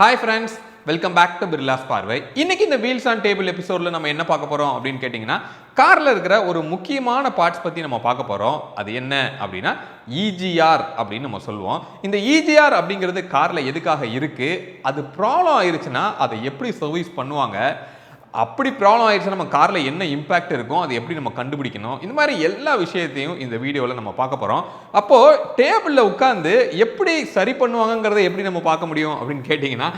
Hi friends, welcome back to Birlas Parvai. இன்னைக்கு இந்த wheels on table எபிசோட்ல நம்ம என்ன பார்க்க போறோம் அப்படின்னு கேட்டிங்கன்னா கார்ல இருக்கிற ஒரு முக்கியமான பார்ட்ஸ் பத்தி நம்ம பார்க்க போறோம். அது என்ன அப்படின்னா EGR அப்படின்னு நம்ம சொல்லுவோம். இந்த EGR அப்படிங்கிறது கார்ல எதுக்காக இருக்கு, அது ப்ராப்ளம் ஆயிருச்சுன்னா அதை எப்படி சர்வீஸ் பண்ணுவாங்க, அப்படி ப்ராப்ளம் ஆயிடுச்சு நம்ம கார்ல என்ன இம்பாக்ட் இருக்கும், அது எப்படி நம்ம கண்டுபிடிக்கணும், இந்த மாதிரி எல்லா விஷயத்தையும் இந்த வீடியோவில் நம்ம பார்க்க போறோம். அப்போ டேபிள்ல உட்கார்ந்து எப்படி சரி பண்ணுவாங்கங்கிறத எப்படி நம்ம பார்க்க முடியும் அப்படின்னு கேட்டிங்கன்னா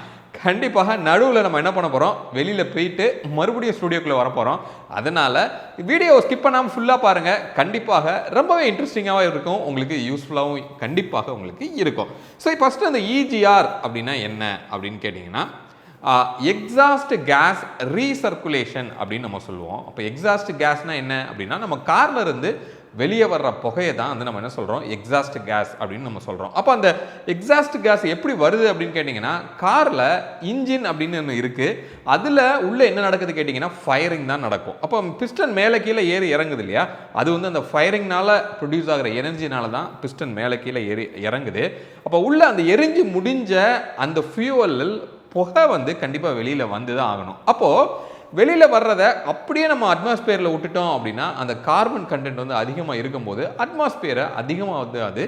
கண்டிப்பாக நடுவில் நம்ம என்ன பண்ண போகிறோம், வெளியில் போயிட்டு மறுபடியும் ஸ்டுடியோக்குள்ளே வர போகிறோம். அதனால் வீடியோவை ஸ்கிப் பண்ணாமல் ஃபுல்லாக பாருங்கள். கண்டிப்பாக ரொம்பவே இன்ட்ரெஸ்டிங்காகவும் இருக்கும், உங்களுக்கு யூஸ்ஃபுல்லாகவும் கண்டிப்பாக உங்களுக்கு இருக்கும். ஸோ ஃபஸ்ட்டு அந்த EGR அப்படின்னா என்ன அப்படின்னு கேட்டிங்கன்னா எக்ஸாஸ்ட் கேஸ் ரீசர்க்குலேஷன் அப்படின்னு நம்ம சொல்லுவோம். அப்போ எக்ஸாஸ்ட் கேஸ்னா என்ன அப்படின்னா நம்ம கார்ல இருந்து வெளியே வர்ற புகையை தான் வந்து நம்ம என்ன சொல்கிறோம், எக்ஸாஸ்ட் கேஸ் அப்படின்னு நம்ம சொல்கிறோம். அப்போ அந்த எக்ஸாஸ்ட் கேஸ் எப்படி வருது அப்படின்னு கேட்டிங்கன்னா காரில் இன்ஜின் அப்படின்னு ஒன்று இருக்குது, அதில் உள்ளே என்ன நடக்குது கேட்டிங்கன்னா ஃபயரிங் தான் நடக்கும். அப்போ பிஸ்டன் மேலே கீழே ஏறி இறங்குது இல்லையா, அது வந்து அந்த ஃபயரிங்னால ப்ரொடியூஸ் ஆகிற எனர்ஜினால தான் பிஸ்டன் மேலே கீழே ஏறி இறங்குது. அப்போ உள்ளே அந்த எரிஞ்சு முடிஞ்ச அந்த ஃபியூவலில் புகை வந்து கண்டிப்பாக வெளியில் வந்து தான் ஆகணும். அப்போது வெளியில் வர்றதை அப்படியே நம்ம அட்மாஸ்பியரில் விட்டுட்டோம் அப்படின்னா அந்த கார்பன் கண்டென்ட் வந்து அதிகமாக இருக்கும்போது அட்மாஸ்பியரை அதிகமாக வந்து அது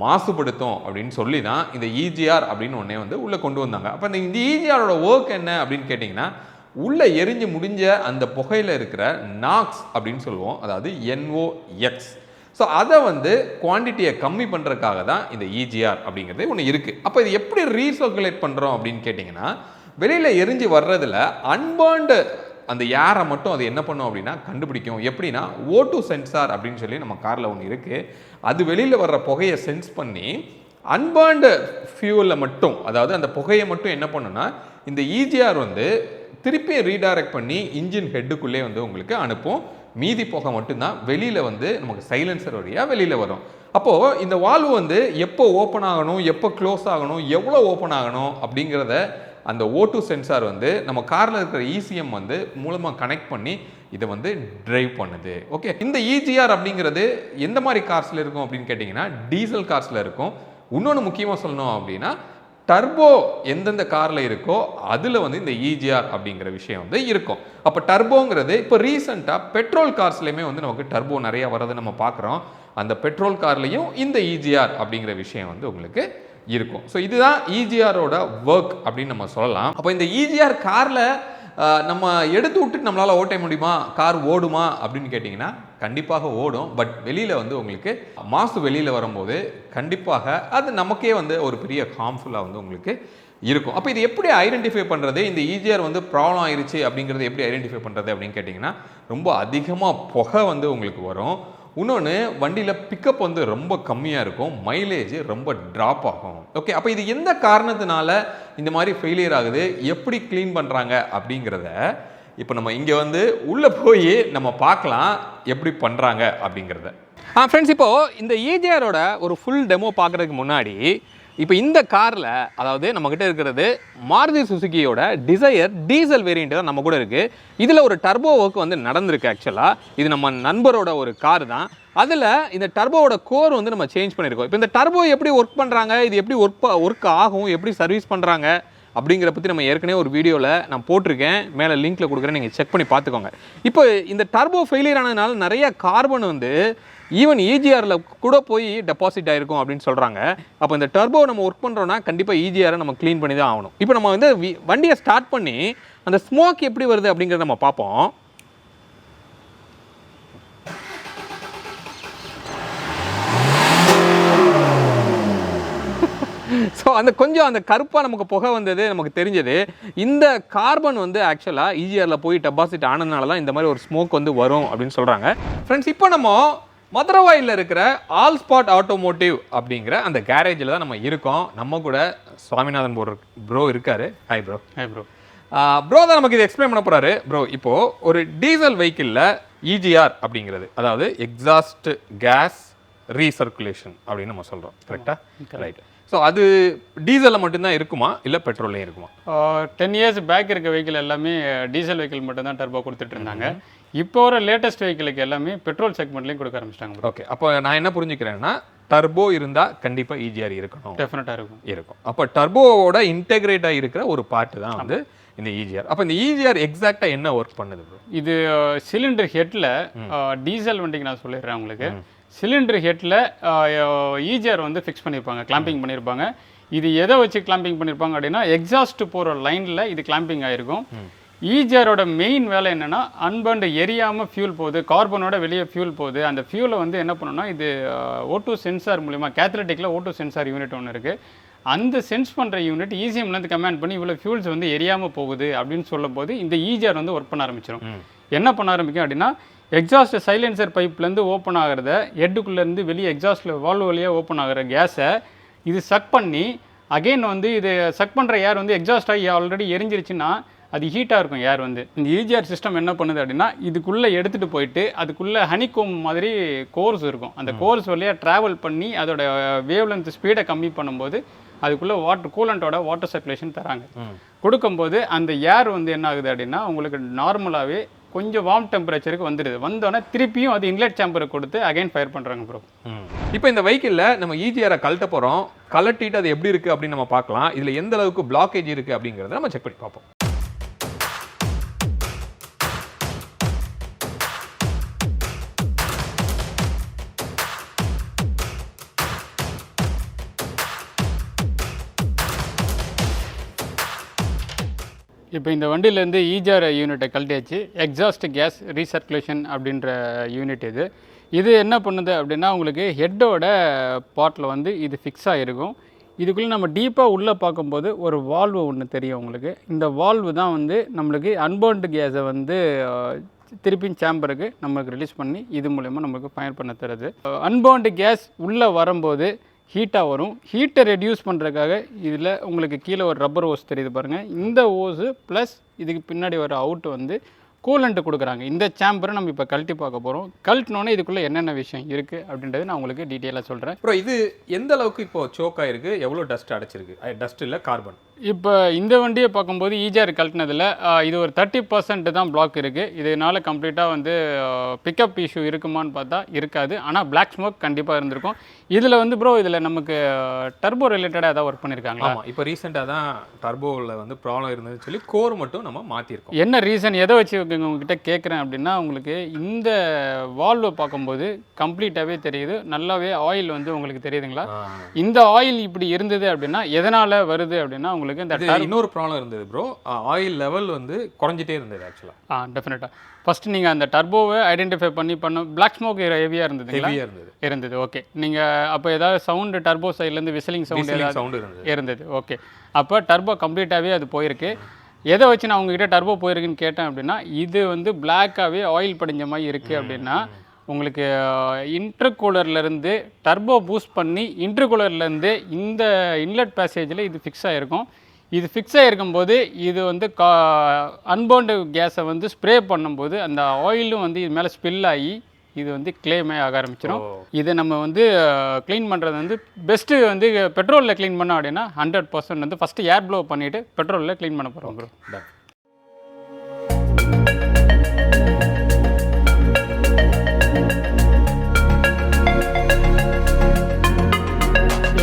மாசுபடுத்தும் அப்படின்னு சொல்லி தான் இந்த EGR அப்படின்னு ஒன்றே வந்து உள்ளே கொண்டு வந்தாங்க. அப்போ இந்த EGRோட ஒர்க் என்ன அப்படின்னு கேட்டிங்கன்னா உள்ளே எரிஞ்சு முடிஞ்ச அந்த புகையில் இருக்கிற நாக்ஸ் அப்படின்னு சொல்லுவோம், அதாவது NOx. ஸோ அதை வந்து குவான்டிட்டியை கம்மி பண்ணுறதுக்காக தான் இந்த EGR அப்படிங்கிறது ஒன்று இருக்குது. அப்போ இது எப்படி ரீசர்க்குலேட் பண்ணுறோம் அப்படின்னு கேட்டிங்கன்னா வெளியில் எரிஞ்சு வர்றதில் அன்பர்ன்டு அந்த ஏரை மட்டும் அது என்ன பண்ணும் அப்படின்னா கண்டுபிடிக்கும். எப்படின்னா O2 சென்சார் அப்படின்னு சொல்லி நம்ம காரில் ஒன்று இருக்குது, அது வெளியில் வர்ற புகையை சென்ஸ் பண்ணி அன்பர்ன்டு ஃபியூவலில் மட்டும், அதாவது அந்த புகையை மட்டும் என்ன பண்ணுன்னா இந்த EGR வந்து திருப்பி ரீடைரக்ட் பண்ணி இன்ஜின் ஹெட்டுக்குள்ளே வந்து உங்களுக்கு அனுப்பும். மீதி புகை மட்டும்தான் வெளியில் வந்து நமக்கு சைலன்சர் வழியாக வெளியில் வரும். அப்போது இந்த வால்வு வந்து எப்போ ஓப்பன் ஆகணும், எப்போ க்ளோஸ் ஆகணும், எவ்வளோ ஓப்பன் ஆகணும் அப்படிங்கிறத அந்த O2 சென்சார் வந்து நம்ம காரில் இருக்கிற ECM வந்து மூலமாக கனெக்ட் பண்ணி இதை வந்து டிரைவ் பண்ணுது. ஓகே, இந்த EGR அப்படிங்கிறது எந்த மாதிரி கார்ஸில் இருக்கும் அப்படின்னு கேட்டிங்கன்னா டீசல் கார்ஸில் இருக்கும். இன்னொன்று முக்கியமாக சொல்லணும் அப்படின்னா டர்போ எந்தெந்த காரில் இருக்கோ அதில் வந்து இந்த EGR அப்படிங்கிற விஷயம் வந்து இருக்கும். அப்போ டர்போங்கிறது இப்போ ரீசெண்டாக பெட்ரோல் கார்ஸ்லையுமே வந்து நமக்கு டர்போ நிறையா வர்றது நம்ம பார்க்குறோம். அந்த பெட்ரோல் கார்லேயும் இந்த EGR அப்படிங்கிற விஷயம் வந்து உங்களுக்கு இருக்கும். ஸோ இதுதான் EGRோட ஒர்க் அப்படின்னு நம்ம சொல்லலாம். அப்போ இந்த EGR காரில் நம்ம எடுத்து விட்டுட்டு நம்மளால் ஓட்ட முடியுமா, கார் ஓடுமா அப்படின்னு கேட்டிங்கன்னா கண்டிப்பாக ஓடும். பட் வெளியில் வந்து உங்களுக்கு மாசு வெளியில் வரும்போது கண்டிப்பாக அது நமக்கே வந்து ஒரு பெரிய ஹார்ம்ஃபுல்லாக வந்து உங்களுக்கு இருக்கும். அப்போ இது எப்படி ஐடென்டிஃபை பண்ணுறது, இந்த EGR வந்து ப்ராப்ளம் ஆயிடுச்சு அப்படிங்கிறது எப்படி ஐடென்டிஃபை பண்ணுறது அப்படின்னு கேட்டிங்கன்னா ரொம்ப அதிகமாக புகை வந்து உங்களுக்கு வரும். இன்னொன்று வண்டியில் பிக்கப் வந்து ரொம்ப கம்மியாக இருக்கும், மைலேஜ் ரொம்ப ட்ராப் ஆகும். ஓகே, அப்போ இது எந்த காரணத்தினால இந்த மாதிரி ஃபெயிலியர் ஆகுது, எப்படி க்ளீன் பண்ணுறாங்க அப்படிங்கிறத இப்போ நம்ம இங்கே வந்து உள்ளே போய் நம்ம பார்க்கலாம் எப்படி பண்ணுறாங்க அப்படிங்கிறத. ஃப்ரெண்ட்ஸ், இப்போது இந்த EGRோட ஒரு ஃபுல் டெமோ பார்க்குறதுக்கு முன்னாடி இப்போ இந்த காரில், அதாவது நம்மக்கிட்ட இருக்கிறது மாருதி சுசுக்கியோட டிசையர் டீசல் வேரியண்ட் தான் நம்ம கூட இருக்குது. இதில் ஒரு டர்போ ஒர்க் வந்து நடந்திருக்கு. ஆக்சுவலாக இது நம்ம நண்பரோட ஒரு கார் தான். அதில் இந்த டர்போவோட கோர் வந்து நம்ம சேஞ்ச் பண்ணியிருக்கோம். இப்போ இந்த டர்போ எப்படி ஒர்க் பண்ணுறாங்க, இது எப்படி ஒர்க் ஆகும், எப்படி சர்வீஸ் பண்ணுறாங்க அப்படிங்கிற பற்றி நம்ம ஏற்கனவே ஒரு வீடியோவில் நான் போட்டிருக்கேன், மேலே லிங்க்கில் கொடுக்குறேன், நீங்கள் செக் பண்ணி பார்த்துக்கோங்க. இப்போ இந்த டர்போ ஃபெயிலியர் ஆனதுனால நிறைய கார்பன் வந்து ஈவன் EGRல கூட போய் டெபாசிட் ஆகிருக்கும் அப்படின்னு சொல்கிறாங்க. அப்போ இந்த டர்போ நம்ம ஒர்க் பண்ணுறோன்னா கண்டிப்பாக EGRை நம்ம க்ளீன் பண்ணி தான் ஆகணும். இப்போ நம்ம வந்து வண்டியை ஸ்டார்ட் பண்ணி அந்த ஸ்மோக் எப்படி வருது அப்படிங்கிறத நம்ம பார்ப்போம். ஸோ கொஞ்சம் அந்த கருப்பாக நமக்கு புகை வந்தது நமக்கு தெரிஞ்சது. இந்த கார்பன் வந்து ஆக்சுவலாக EGRல போய் டெபாசிட் ஆனதுனால தான் இந்த மாதிரி ஒரு ஸ்மோக் வந்து வரும் அப்படின்னு சொல்கிறாங்க. ஃப்ரெண்ட்ஸ், இப்போ நம்ம மதுரவாயில் இருக்கிற ஆல் ஸ்பாட் ஆட்டோமோட்டிவ் அப்படிங்கிற அந்த கேரேஜில் தான் நம்ம இருக்கோம். நம்ம கூட சுவாமிநாதன் ப்ரோ இருக்காரு. Hi bro. Hi bro. Bro தான் நமக்கு இது எக்ஸ்பிளைன் பண்ண போகிறாரு. ப்ரோ, இப்போது ஒரு டீசல் வெஹிக்கிளில் EGR அப்படிங்கிறது அதாவது எக்ஸாஸ்ட் கேஸ் ரீசர்க்குலேஷன் அப்படின்னு நம்ம சொல்கிறோம், கரெக்டாக? ரைட். ஸோ அது டீசலில் மட்டும்தான் இருக்குமா, இல்லை பெட்ரோல்லையும் இருக்குமா? 10 இயர்ஸ் பேக் இருக்க வெஹிக்கிள் எல்லாமே டீசல் வெஹிக்கிள் மட்டும்தான் டர்போ கொடுத்துட்டு இருந்தாங்க. இப்போ வர லேட்டஸ்ட் வெஹிக்கிளுக்கு எல்லாமே பெட்ரோல் செக்மெண்ட்லேயும் கொடுக்க ஆரம்பிச்சிட்டாங்க. ஓகே, அப்போ நான் என்ன புரிஞ்சுக்கிறேன்னா டர்போ இருந்தால் கண்டிப்பாக EGR இருக்கணும். டெஃபினட்டாக இருக்கும். அப்போ டர்போவோட இன்டெகிரேட்டாக இருக்கிற ஒரு பார்ட்டு தான் வந்து இந்த EGR. அப்போ இந்த EGR எக்ஸாக்டாக என்ன ஒர்க் பண்ணுது ப்ரோ? இது சிலிண்டர் ஹெட்டில் டீசல் வண்டிக்கு நான் சொல்லிடுறேன் உங்களுக்கு. சிலிண்டர் ஹெட்டில் EGR வந்து ஃபிக்ஸ் பண்ணியிருப்பாங்க, கிளாம்பிங் பண்ணியிருப்பாங்க. இது எதை வச்சு கிளாம்பிங் பண்ணியிருப்பாங்க அப்படின்னா எக்ஸாஸ்ட் போகிற லைனில் இது கிளாம்பிங் ஆகிருக்கும். EGRோட மெயின் வேலை என்னென்னா அன்பர்ன்டு எரியாமல் ஃபியூல் போகுது, கார்பனோட வெளியே ஃபியூல் போகுது. அந்த ஃபியூலை வந்து என்ன பண்ணணும்னா இது O2 சென்சார் மூலிமா கேத்தலட்டிக்கில் O2 சென்சார் யூனிட் ஒன்று இருக்குது. அந்த சென்ஸ் பண்ணுற யூனிட் ECMலேருந்து கமாண்ட் பண்ணி இவ்வளோ ஃபியூல்ஸ் வந்து எரியாமல் போகுது அப்படின்னு சொல்லும் போது இந்த EGR வந்து ஒர்க் பண்ண ஆரம்பிச்சிடும். என்ன பண்ண ஆரம்பிக்கும் அப்படின்னா எக்ஸாஸ்ட் சைலன்சர் பைப்லேருந்து ஓப்பன் ஆகிறத ஹெட்டுக்குள்ளேருந்து வெளியே எக்ஸாஸ்டில் வால்வ் வழியாக ஓப்பன் ஆகிற கேஸை இது சக் பண்ணி அகெயின் வந்து இது சக் பண்ணுற ஏர் வந்து எக்ஸாஸ்ட் ஆகி ஆல்ரெடி எரிஞ்சிருச்சுன்னா அது ஹீட்டாக இருக்கும் ஏர் வந்து. இந்த EGR சிஸ்டம் என்ன பண்ணுது அப்படின்னா இதுக்குள்ளே எடுத்துகிட்டு போயிட்டு அதுக்குள்ளே ஹனிகோம் மாதிரி கோர்ஸ் இருக்கும். அந்த கோர்ஸ் வழியாக ட்ராவல் பண்ணி அதோட வேவ் லென்த் ஸ்பீடை கம்மி பண்ணும்போது அதுக்குள்ளே கூலண்ட்டோட வாட்டர் சர்க்குலேஷன் தராங்க. கொடுக்கும்போது அந்த ஏர் வந்து என்ன ஆகுது அப்படின்னா உங்களுக்கு நார்மலாகவே கொஞ்சம் வார்ம் டெம்பரேச்சருக்கு வந்துடுது. வந்தோடனே திருப்பியும் அது இன்லெட் சேம்பரை கொடுத்து அகைன் ஃபயர் பண்ணுறாங்க ப்ரோ. இப்போ இந்த வெஹிக்கிளில் நம்ம EGR கழட்ட போகிறோம், கலட்டிட்டு அது எப்படி இருக்குது அப்படின்னு நம்ம பார்க்கலாம். இதில் எந்த அளவுக்கு பிளாக்கேஜ் இருக்குது அப்படிங்கிறத நம்ம செக் பண்ணி பார்ப்போம். இப்போ இந்த வண்டியிலேருந்து EGR யூனிட்டை கழட்டியாச்சு. எக்ஸாஸ்ட் கேஸ் ரீசர்க்குலேஷன் அப்படின்ற யூனிட் இது என்ன பண்ணுது அப்படின்னா உங்களுக்கு ஹெட்டோட பாட்டில் வந்து இது ஃபிக்ஸ் ஆகிருக்கும். இதுக்குள்ளே நம்ம டீப்பாக உள்ளே பார்க்கும்போது ஒரு வால்வு ஒன்று தெரியும் உங்களுக்கு. இந்த வால்வு தான் வந்து நம்மளுக்கு அன்பர்ன்டு கேஸை வந்து திருப்பியும் சேம்பருக்கு நம்மளுக்கு ரிலீஸ் பண்ணி இது மூலயமா நம்மளுக்கு ஃபயர் பண்ண தருது. அன்பர்ன்டு கேஸ் உள்ளே வரும்போது ஹீட்டாக வரும். ஹீட்டை ரெடியூஸ் பண்ணுறதுக்காக இதில் உங்களுக்கு கீழே ஒரு ரப்பர் ஓஸ் தெரியுது பாருங்கள். இந்த ஓஸு ப்ளஸ் இதுக்கு பின்னாடி வர அவுட்டு வந்து கூலண்ட்டு கொடுக்குறாங்க. இந்த சேம்பரை நம்ம இப்போ கழட்டி பார்க்க போகிறோம். கழட்டினோன்னே இதுக்குள்ளே என்னென்ன விஷயம் இருக்குது அப்படின்றது நான் உங்களுக்கு டீட்டெயிலாக சொல்கிறேன். அப்புறம் இது எந்த அளவுக்கு இப்போ சோக் ஆகிருக்கு, எவ்வளோ டஸ்ட் அடைச்சிருக்கு? டஸ்ட் இல்லை, கார்பன். இப்போ இந்த வண்டியை பார்க்கும்போது EGR கழட்டினதில் இது ஒரு 30% தான் பிளாக் இருக்குது. இதனால் கம்ப்ளீட்டாக வந்து பிக்கப் இஷ்யூ இருக்குமான்னு பார்த்தா இருக்காது. ஆனால் பிளாக் ஸ்மோக் கண்டிப்பாக இருந்திருக்கும். இதில் வந்து ப்ரோ இதில் நமக்கு டர்போ ரிலேட்டடாக ஏதாவது ஒர்க் பண்ணியிருக்காங்களா? ஆமாம், இப்போ ரீசெண்டாக தான் டர்போவில் வந்து ப்ராப்ளம் இருந்ததுன்னு சொல்லி கோர் மட்டும் நம்ம மாற்றிருக்கோம். என்ன ரீசன் எதை வச்சு உங்ககிட்ட கேட்குறேன் அப்படின்னா உங்களுக்கு இந்த வால்வை பார்க்கும்போது கம்ப்ளீட்டாகவே தெரியுது. நல்லாவே ஆயில் வந்து உங்களுக்கு தெரியுதுங்களா? இந்த ஆயில் இப்படி இருந்தது அப்படின்னா எதனால் வருது அப்படின்னா உங்களுக்கு இந்த இன்னொரு ப்ராப்ளம் இருந்தது ப்ரோ. ஆயில் லெவல் வந்து குறைஞ்சிட்டே இருந்தது ஆக்சுவலாக. டெஃபினட்டாக ஃபஸ்ட்டு நீங்கள் அந்த டர்போவை ஐடென்டிஃபை பண்ண பிளாக் ஸ்மோக் ஹெவியாக இருந்தது. ஓகே, நீங்கள் அப்போ ஏதாவது சவுண்டு டர்போ சைட்லேருந்து விசிலிங் சவுண்டு இருந்தது. ஓகே, அப்போ டர்போ கம்ப்ளீட்டாகவே அது போயிருக்கு. எதை வச்சு நான் உங்ககிட்ட டர்போ போயிருக்குன்னு கேட்டேன் அப்படின்னா இது வந்து பிளாக்காகவே ஆயில் படிஞ்ச மாதிரி இருக்குது அப்படின்னா உங்களுக்கு இன்டர்கூலர்லேருந்து டர்போ பூஸ்ட் பண்ணி இன்டர்கூலர்லேருந்து இந்த இன்லெட் பேசேஜில் இது ஃபிக்ஸ் ஆகிருக்கும். இது ஃபிக்ஸ் ஆகிருக்கும்போது இது வந்து அன்பர்ன்டு கேஸை வந்து ஸ்ப்ரே பண்ணும்போது அந்த ஆயிலும் வந்து இது மேலே ஸ்பில் ஆகி இது வந்து கிளேமே ஆக ஆரம்பிச்சிடும். இதை நம்ம வந்து க்ளீன் பண்ணுறது வந்து பெஸ்ட்டு வந்து பெட்ரோலில் க்ளீன் பண்ணோம் அப்படின்னா 100% வந்து ஃபஸ்ட்டு ஏர் ப்ளோ பண்ணிவிட்டு பெட்ரோலில் க்ளீன் பண்ண போகிறோம் ப்ரோ.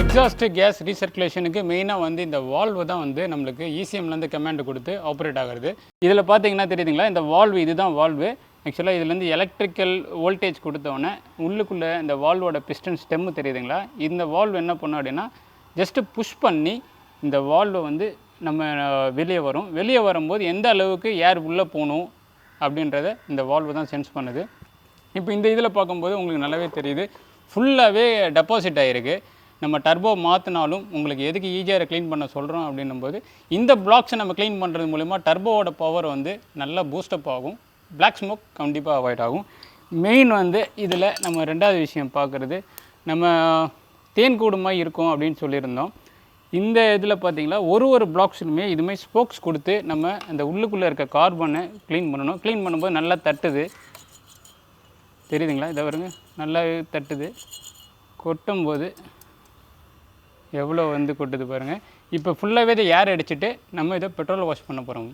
எக்ஸாஸ்ட் கேஸ் ரீசர்க்குலேஷனுக்கு மெயினாக வந்து இந்த வால்வு தான் வந்து நம்மளுக்கு ECMலேருந்து கமாண்ட் கொடுத்து ஆப்ரேட் ஆகிறது. இதில் பார்த்தீங்கன்னா தெரியுதுங்களா, இந்த வால்வு இதுதான் வால்வு. ஆக்சுவலாக இதுலேருந்து எலக்ட்ரிக்கல் வோல்டேஜ் கொடுத்தோன்னே உள்ளுக்குள்ளே இந்த வால்வோட பிஸ்டன் ஸ்டெம்மு தெரியுதுங்களா, இந்த வால்வு என்ன பண்ணோம் அப்படின்னா ஜஸ்ட்டு புஷ் பண்ணி இந்த வால்வை வந்து நம்ம வெளியே வரும். வெளியே வரும்போது எந்த அளவுக்கு ஏர் உள்ளே போகணும் அப்படின்றத இந்த வால்வு தான் சென்ஸ் பண்ணுது. இப்போ இந்த இதில் பார்க்கும்போது உங்களுக்கு நல்லாவே தெரியுது ஃபுல்லாகவே டெபாசிட் ஆகிருக்கு. நம்ம டர்போ மாற்றினாலும் உங்களுக்கு எதுக்கு EGR க்ளீன் பண்ண சொல்கிறோம் அப்படின்னும்போது இந்த பிளாக்ஸை நம்ம க்ளீன் பண்ணுறது மூலிமா டர்போவோட பவர் வந்து நல்லா பூஸ்டப் ஆகும். பிளாக் ஸ்மோக் கண்டிப்பாக அவாய்ட் ஆகும். மெயின் வந்து இதில் நம்ம ரெண்டாவது விஷயம் பார்க்குறது நம்ம தேன்கூடுமாய் இருக்கும் அப்படின்னு சொல்லியிருந்தோம். இந்த இதில் பார்த்திங்களா ஒரு பிளாக்ஸ்லுமே இதுமாதிரி ஸ்போக்ஸ் கொடுத்து நம்ம அந்த உள்ளுக்குள்ளே இருக்க கார்பனை க்ளீன் பண்ணணும். க்ளீன் பண்ணும்போது நல்லா தட்டுது தெரியுதுங்களா, இதை வருங்க நல்லா தட்டுது. கொட்டும்போது எவ்வளோ வந்து கொட்டுது பாருங்கள். இப்போ ஃபுல்லாகவே இதை ஏர் அடிச்சுட்டு நம்ம இதை பெட்ரோல் வாஷ் பண்ண போகிறோம்.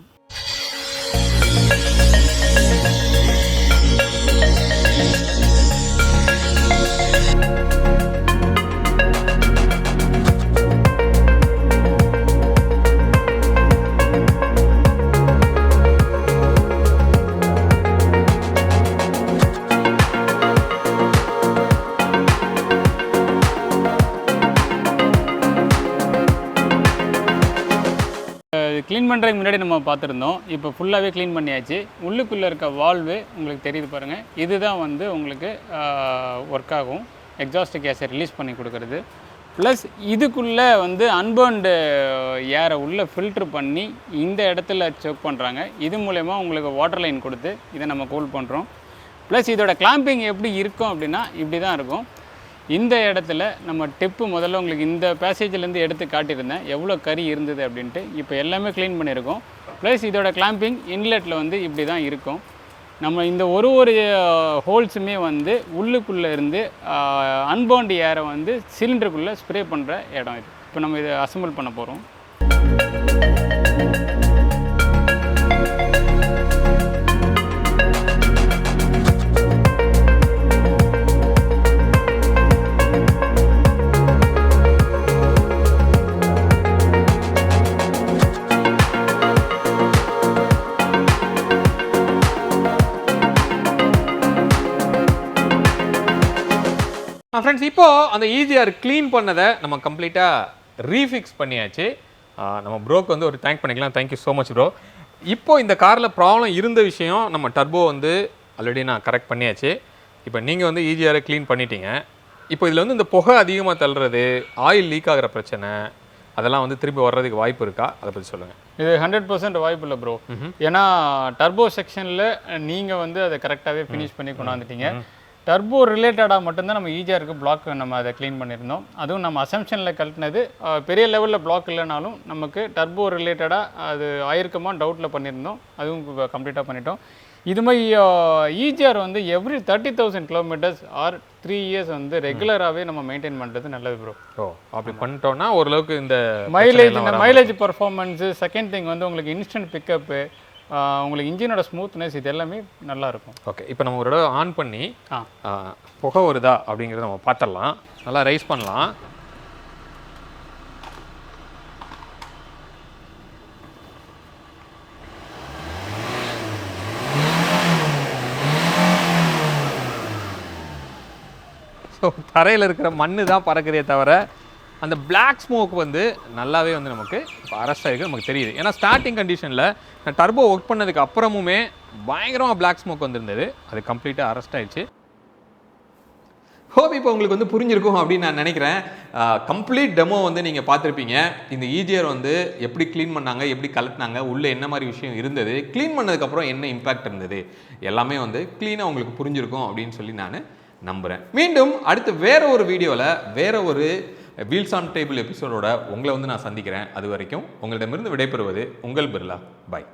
க்ளீன் பண்ணுறதுக்கு முன்னாடி நம்ம பார்த்துருந்தோம். இப்போ ஃபுல்லாகவே க்ளீன் பண்ணியாச்சு. உள்ளுக்குள்ளே இருக்க வால்வு உங்களுக்கு தெரியுது பாருங்கள். இதுதான் வந்து உங்களுக்கு ஒர்க் ஆகும், எக்ஸாஸ்ட் கேஸை ரிலீஸ் பண்ணி கொடுக்குறது. ப்ளஸ் இதுக்குள்ளே வந்து அன்பர்ன்டு ஏரை உள்ளே ஃபில்ட்ரு பண்ணி இந்த இடத்துல செக் பண்ணுறாங்க. இது மூலயமா உங்களுக்கு வாட்டர் லைன் கொடுத்து இதை நம்ம கூல் பண்ணுறோம். ப்ளஸ் இதோட கிளாம்பிங் எப்படி இருக்கும் அப்படின்னா இப்படி தான் இருக்கும். இந்த இடத்துல நம்ம டிப்பு முதல்ல உங்களுக்கு இந்த பேசேஜ்லேருந்து எடுத்து காட்டியிருந்தேன் எவ்வளோ கறி இருந்தது அப்படின்ட்டு. இப்போ எல்லாமே க்ளீன் பண்ணியிருக்கோம். ப்ளஸ் இதோட கிளாம்பிங் இன்லெட்டில் வந்து இப்படி தான் இருக்கும். நம்ம இந்த ஒரு ஹோல்ஸுமே வந்து உள்ளுக்குள்ளே இருந்து அன்பவுண்ட் ஏரை வந்து சிலிண்டருக்குள்ளே ஸ்ப்ரே பண்ணுற இடம் இது. இப்போ நம்ம இதை அசம்பிள் பண்ண போகிறோம். ஃப்ரெண்ட்ஸ், இப்போ அந்த EGR க்ளீன் பண்ணதை நம்ம கம்ப்ளீட்டாக ரீஃபிக்ஸ் பண்ணியாச்சு. நம்ம ப்ரோக்கு வந்து ஒரு தேங்க் பண்ணிக்கலாம். Thank you so much bro. இப்போ இந்த காரில் ப்ராப்ளம் இருந்த விஷயம் நம்ம டர்போ வந்து ஆல்ரெடி நான் கரெக்ட் பண்ணியாச்சு. இப்போ நீங்கள் வந்து EGR க்ளீன் பண்ணிட்டீங்க. இப்போ இதில் வந்து இந்த புகை அதிகமாக தள்ளுறது, ஆயில் லீக் ஆகிற பிரச்சனை, அதெல்லாம் வந்து திருப்பி வர்றதுக்கு வாய்ப்பு இருக்கா? அதை பற்றி சொல்லுங்கள். இது 100% வாய்ப்பு இல்லை ப்ரோ. ஏன்னா டர்போ செக்ஷனில் நீங்கள் வந்து அதை கரெக்டாகவே ஃபினிஷ் பண்ணி கொண்டாந்துட்டீங்க. டர்போ ரிலேட்டடாக மட்டும்தான் நம்ம EGRக்கு பிளாக் நம்ம அதை க்ளீன் பண்ணியிருந்தோம். அதுவும் நம்ம அசம்ஷனில் கழட்டினது பெரிய லெவலில் பிளாக் இல்லைனாலும் நமக்கு டர்போ ரிலேட்டடாக அது ஆயிருக்குமா டவுட்டில் பண்ணியிருந்தோம். அதுவும் கம்ப்ளீட்டாக பண்ணிட்டோம். இது மாதிரி EGR வந்து எவ்ரி 30,000 கிலோமீட்டர்ஸ் ஆர் 3 இயர்ஸ் வந்து ரெகுலராகவே நம்ம மெயின்டைன் பண்ணுறது நல்லது ப்ரோ. அப்படி பண்ணிட்டோம்னா ஓரளவுக்கு இந்த மைலேஜ் பர்ஃபார்மன்ஸு, செகண்ட் திங் வந்து உங்களுக்கு இன்ஸ்டன்ட் பிக்கப்பு, உங்களுக்கு இன்ஜினோட ஸ்மூத்னஸ், இது எல்லாமே நல்லாயிருக்கும். ஓகே, இப்போ நம்ம ஒரு தடவை ஆன் பண்ணி புகை வருதா அப்படிங்கிறத நம்ம பார்த்துடலாம். நல்லா ரைஸ் பண்ணலாம். ஸோ தரையில் இருக்கிற மண்ணு தான் பறக்குதே தவிர அந்த பிளாக் ஸ்மோக் வந்து நல்லாவே வந்து நமக்கு இப்போ அரெஸ்ட் ஆகிருக்கு, நமக்கு தெரியுது. ஏன்னா ஸ்டார்டிங் கண்டிஷனில் நான் டர்போ ஒர்க் பண்ணதுக்கு அப்புறமுமே பயங்கரமாக பிளாக் ஸ்மோக் வந்துருந்தது. அது கம்ப்ளீட்டாக அரெஸ்ட் ஆகிடுச்சு. ஹோப் இப்போ உங்களுக்கு வந்து புரிஞ்சிருக்கும் அப்படின்னு நான் நினைக்கிறேன். கம்ப்ளீட் டெமோ வந்து நீங்கள் பார்த்துருப்பீங்க. இந்த EGR வந்து எப்படி க்ளீன் பண்ணாங்க, எப்படி கலட்டினாங்க, உள்ளே என்ன மாதிரி விஷயம் இருந்தது, க்ளீன் பண்ணதுக்கப்புறம் என்ன இம்பேக்ட் இருந்தது, எல்லாமே வந்து க்ளீனாக உங்களுக்கு புரிஞ்சிருக்கும் அப்படின்னு சொல்லி நான் நம்புகிறேன். மீண்டும் அடுத்து வேற ஒரு வீடியோவில் வேற ஒரு வீல்ஸ் ஆன் டேபிள் எபிசோடோட உங்களை வந்து நான் சந்திக்கிறேன். அது வரைக்கும் உங்களிடமிருந்து விடைபெறுவது உங்கள் பிர்லா. பாய்.